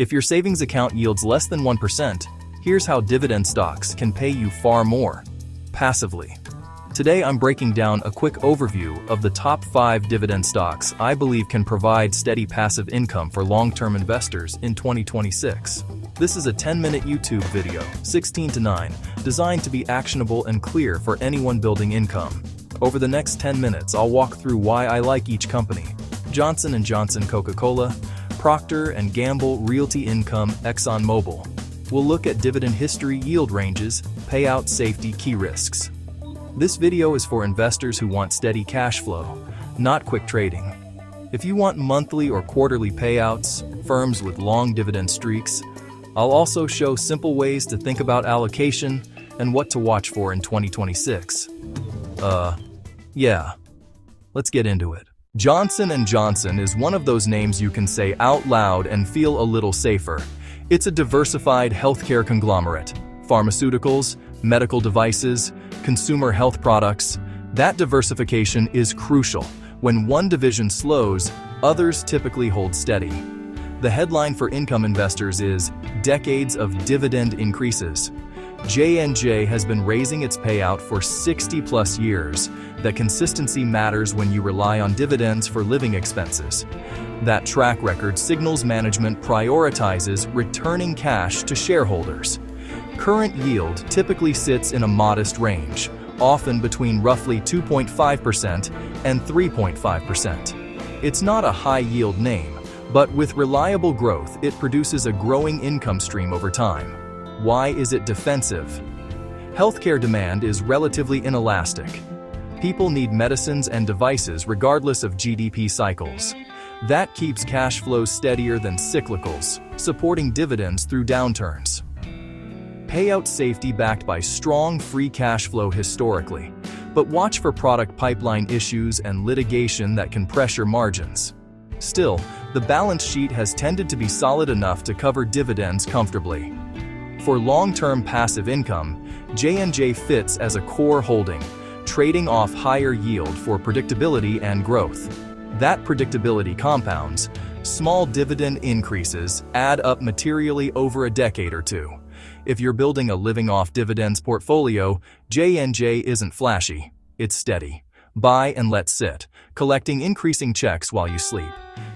If your savings account yields less than 1%, here's how dividend stocks can pay you far more, passively. Today I'm breaking down a quick overview of the top 5 dividend stocks I believe can provide steady passive income for long-term investors in 2026. This is a 10-minute YouTube video, 16:9, designed to be actionable and clear for anyone building income. Over the next 10 minutes, I'll walk through why I like each company: Johnson & Johnson Coca-Cola, Procter & Gamble Realty Income ExxonMobil. We'll look at dividend history, yield ranges, payout safety, key risks. This video is for investors who want steady cash flow, not quick trading. If you want monthly or quarterly payouts, firms with long dividend streaks, I'll also show simple ways to think about allocation and what to watch for in 2026. Yeah. Let's get into it. Johnson & Johnson is one of those names you can say out loud and feel a little safer. It's a diversified healthcare conglomerate. Pharmaceuticals, medical devices, consumer health products. That diversification is crucial. When one division slows, others typically hold steady. The headline for income investors is decades of dividend increases. J&J has been raising its payout for 60+ years. That consistency matters when you rely on dividends for living expenses. That track record signals management prioritizes returning cash to shareholders. Current yield typically sits in a modest range, often between roughly 2.5% and 3.5%. It's not a high-yield name, but with reliable growth, it produces a growing income stream over time. Why is it defensive? Healthcare demand is relatively inelastic. People need medicines and devices regardless of GDP cycles. That keeps cash flows steadier than cyclicals, supporting dividends through downturns. Payout safety backed by strong free cash flow historically, but watch for product pipeline issues and litigation that can pressure margins. Still, the balance sheet has tended to be solid enough to cover dividends comfortably. For long-term passive income, J&J fits as a core holding, trading off higher yield for predictability and growth. That predictability compounds. Small dividend increases add up materially over a decade or two. If you're building a living off dividends portfolio, J&J isn't flashy, it's steady. Buy and let sit, collecting increasing checks while you sleep.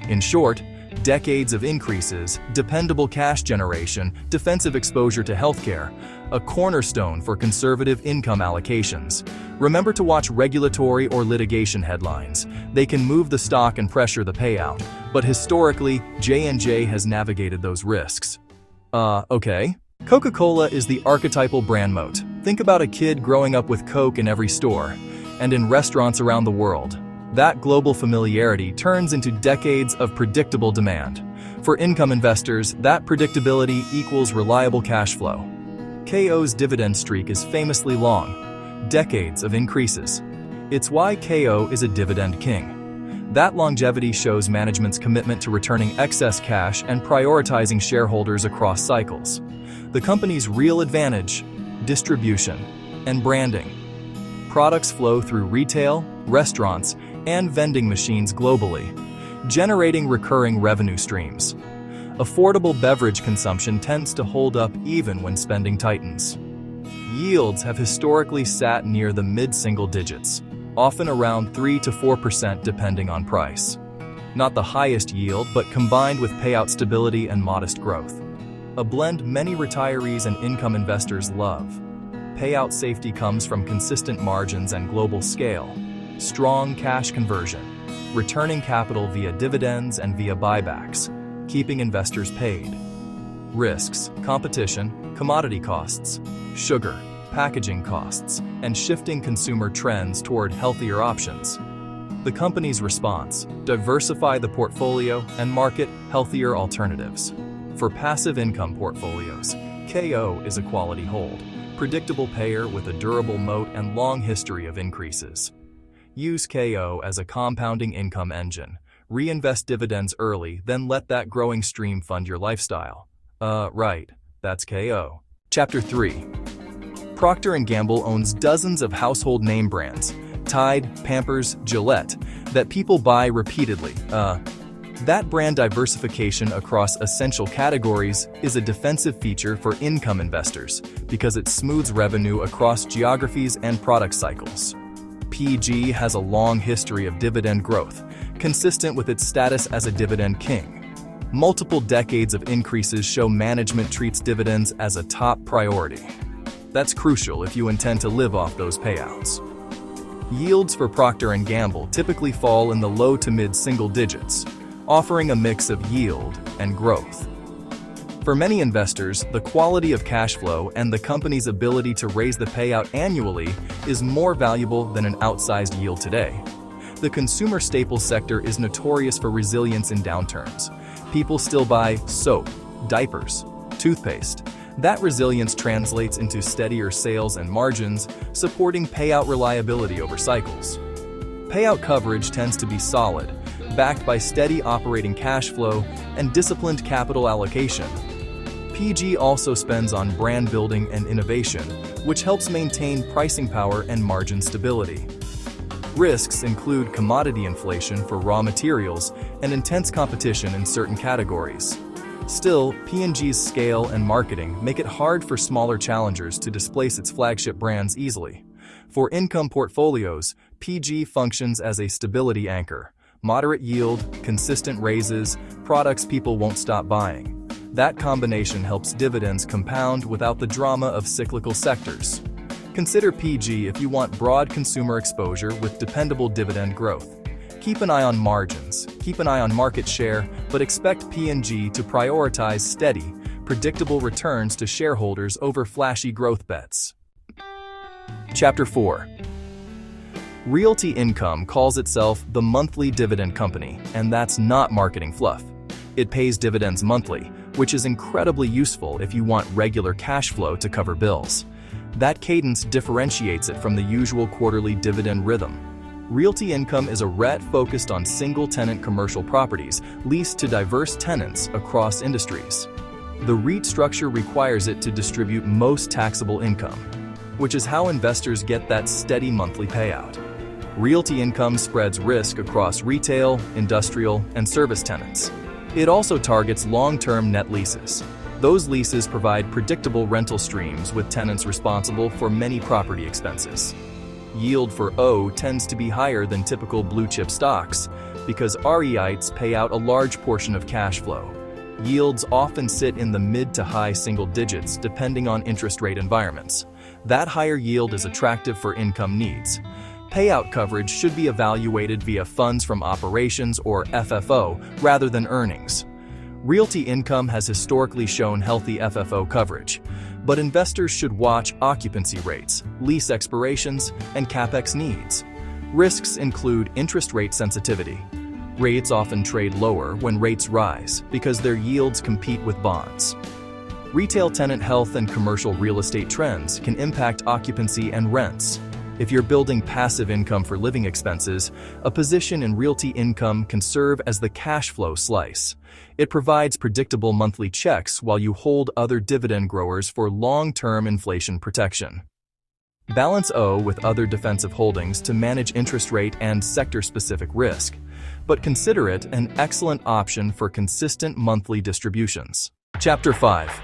In short, decades of increases, dependable cash generation, defensive exposure to healthcare, a cornerstone for conservative income allocations. Remember to watch regulatory or litigation headlines. They can move the stock and pressure the payout, but historically, J&J has navigated those risks. Okay. Coca-Cola is the archetypal brand moat. Think about a kid growing up with Coke in every store and in restaurants around the world. That global familiarity turns into decades of predictable demand. For income investors, that predictability equals reliable cash flow. KO's dividend streak is famously long, decades of increases. It's why KO is a dividend king. That longevity shows management's commitment to returning excess cash and prioritizing shareholders across cycles. The company's real advantage: distribution and branding. Products flow through retail, restaurants, and vending machines globally, generating recurring revenue streams. Affordable beverage consumption tends to hold up even when spending tightens. Yields have historically sat near the mid-single digits, often around 3 to 4% depending on price. Not the highest yield, but combined with payout stability and modest growth. A blend many retirees and income investors love. Payout safety comes from consistent margins and global scale. Strong cash conversion, returning capital via dividends and via buybacks, keeping investors paid. Risks: competition, commodity costs, sugar, packaging costs, and shifting consumer trends toward healthier options. The company's response: diversify the portfolio and market healthier alternatives. For passive income portfolios, KO is a quality hold, predictable payer with a durable moat and long history of increases. Use KO as a compounding income engine. Reinvest dividends early, then let that growing stream fund your lifestyle. Right, that's KO. Chapter 3. Procter & Gamble owns dozens of household name brands, Tide, Pampers, Gillette, that people buy repeatedly. That brand diversification across essential categories is a defensive feature for income investors because it smooths revenue across geographies and product cycles. P&G has a long history of dividend growth, consistent with its status as a dividend king. Multiple decades of increases show management treats dividends as a top priority. That's crucial if you intend to live off those payouts. Yields for Procter & Gamble typically fall in the low to mid-single digits, offering a mix of yield and growth. For many investors, the quality of cash flow and the company's ability to raise the payout annually is more valuable than an outsized yield today. The consumer staples sector is notorious for resilience in downturns. People still buy soap, diapers, toothpaste. That resilience translates into steadier sales and margins, supporting payout reliability over cycles. Payout coverage tends to be solid, backed by steady operating cash flow and disciplined capital allocation. P&G also spends on brand building and innovation, which helps maintain pricing power and margin stability. Risks include commodity inflation for raw materials and intense competition in certain categories. Still, P&G's scale and marketing make it hard for smaller challengers to displace its flagship brands easily. For income portfolios, P&G functions as a stability anchor. Moderate yield, consistent raises, products people won't stop buying. That combination helps dividends compound without the drama of cyclical sectors. Consider P&G if you want broad consumer exposure with dependable dividend growth. Keep an eye on margins, keep an eye on market share, but expect P&G to prioritize steady, predictable returns to shareholders over flashy growth bets. Chapter 4. Realty Income calls itself the monthly dividend company, and that's not marketing fluff. It pays dividends monthly, which is incredibly useful if you want regular cash flow to cover bills. That cadence differentiates it from the usual quarterly dividend rhythm. Realty Income is a REIT focused on single-tenant commercial properties leased to diverse tenants across industries. The REIT structure requires it to distribute most taxable income, which is how investors get that steady monthly payout. Realty Income spreads risk across retail, industrial, and service tenants. It also targets long-term net leases. Those leases provide predictable rental streams with tenants responsible for many property expenses. Yield for O tends to be higher than typical blue-chip stocks because REITs pay out a large portion of cash flow. Yields often sit in the mid to high single digits depending on interest rate environments. That higher yield is attractive for income needs. Payout coverage should be evaluated via funds from operations or FFO rather than earnings. Realty Income has historically shown healthy FFO coverage, but investors should watch occupancy rates, lease expirations, and CapEx needs. Risks include interest rate sensitivity. Rates often trade lower when rates rise because their yields compete with bonds. Retail tenant health and commercial real estate trends can impact occupancy and rents. If you're building passive income for living expenses, a position in Realty Income can serve as the cash flow slice. It provides predictable monthly checks while you hold other dividend growers for long-term inflation protection. Balance O with other defensive holdings to manage interest rate and sector-specific risk, but consider it an excellent option for consistent monthly distributions. Chapter 5.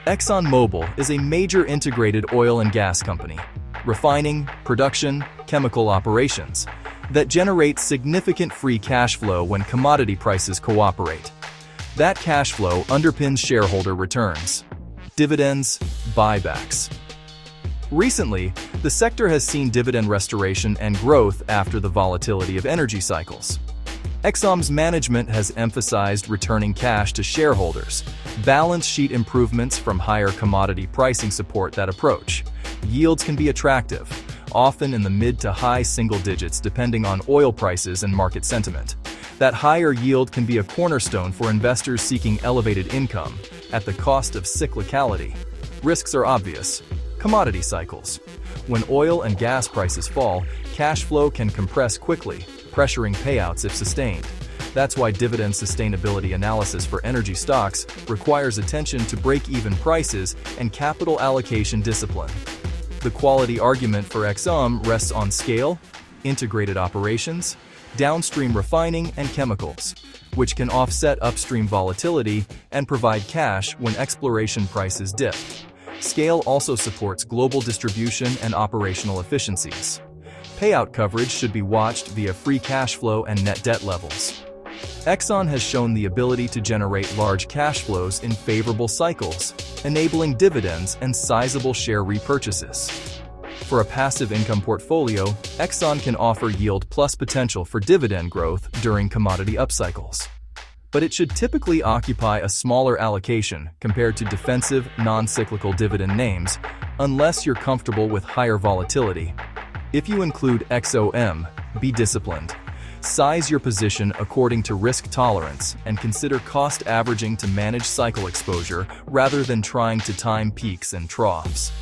ExxonMobil is a major integrated oil and gas company, refining, production, chemical operations, that generate significant free cash flow when commodity prices cooperate. That cash flow underpins shareholder returns, dividends, buybacks. Recently, the sector has seen dividend restoration and growth after the volatility of energy cycles. Exxon's management has emphasized returning cash to shareholders. Balance sheet improvements from higher commodity pricing support that approach. Yields can be attractive, often in the mid to high single digits depending on oil prices and market sentiment. That higher yield can be a cornerstone for investors seeking elevated income at the cost of cyclicality. Risks are obvious. Commodity cycles. When oil and gas prices fall, cash flow can compress quickly, pressuring payouts if sustained. That's why dividend sustainability analysis for energy stocks requires attention to break-even prices and capital allocation discipline. The quality argument for Exxon rests on scale, integrated operations, downstream refining and chemicals, which can offset upstream volatility and provide cash when exploration prices dip. Scale also supports global distribution and operational efficiencies. Payout coverage should be watched via free cash flow and net debt levels. Exxon has shown the ability to generate large cash flows in favorable cycles, enabling dividends and sizable share repurchases. For a passive income portfolio, Exxon can offer yield plus potential for dividend growth during commodity upcycles. But it should typically occupy a smaller allocation compared to defensive, non-cyclical dividend names, unless you're comfortable with higher volatility. If you include XOM, be disciplined. Size your position according to risk tolerance and consider cost averaging to manage cycle exposure rather than trying to time peaks and troughs.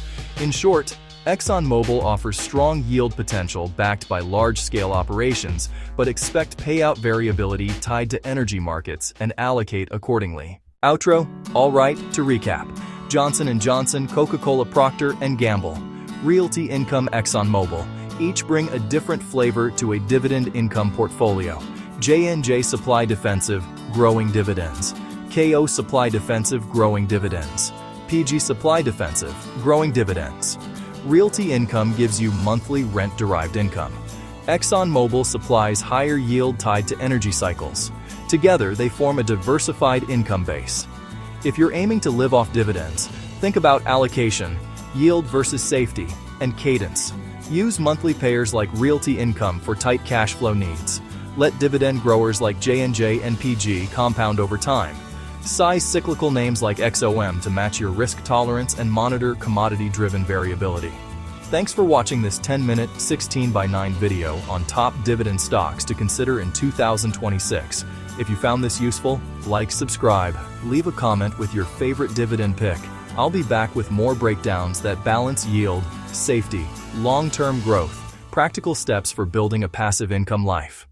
In short, ExxonMobil offers strong yield potential backed by large-scale operations, but expect payout variability tied to energy markets and allocate accordingly. Outro. All right, to recap: Johnson & Johnson, Coca-Cola, Procter & Gamble, Realty Income, ExxonMobil. Each bring a different flavor to a dividend income portfolio. J&J Supply Defensive, growing dividends. KO Supply Defensive, growing dividends. PG Supply Defensive, growing dividends. Realty Income gives you monthly rent-derived income. ExxonMobil supplies higher yield tied to energy cycles. Together, they form a diversified income base. If you're aiming to live off dividends, think about allocation, yield versus safety, and cadence. Use monthly payers like Realty Income for tight cash flow needs. Let dividend growers like J&J and PG compound over time. Size cyclical names like XOM to match your risk tolerance and monitor commodity-driven variability. Thanks for watching this 10-minute, 16:9 video on top dividend stocks to consider in 2026. If you found this useful, like, subscribe, leave a comment with your favorite dividend pick. I'll be back with more breakdowns that balance yield, safety, long-term growth, practical steps for building a passive income life.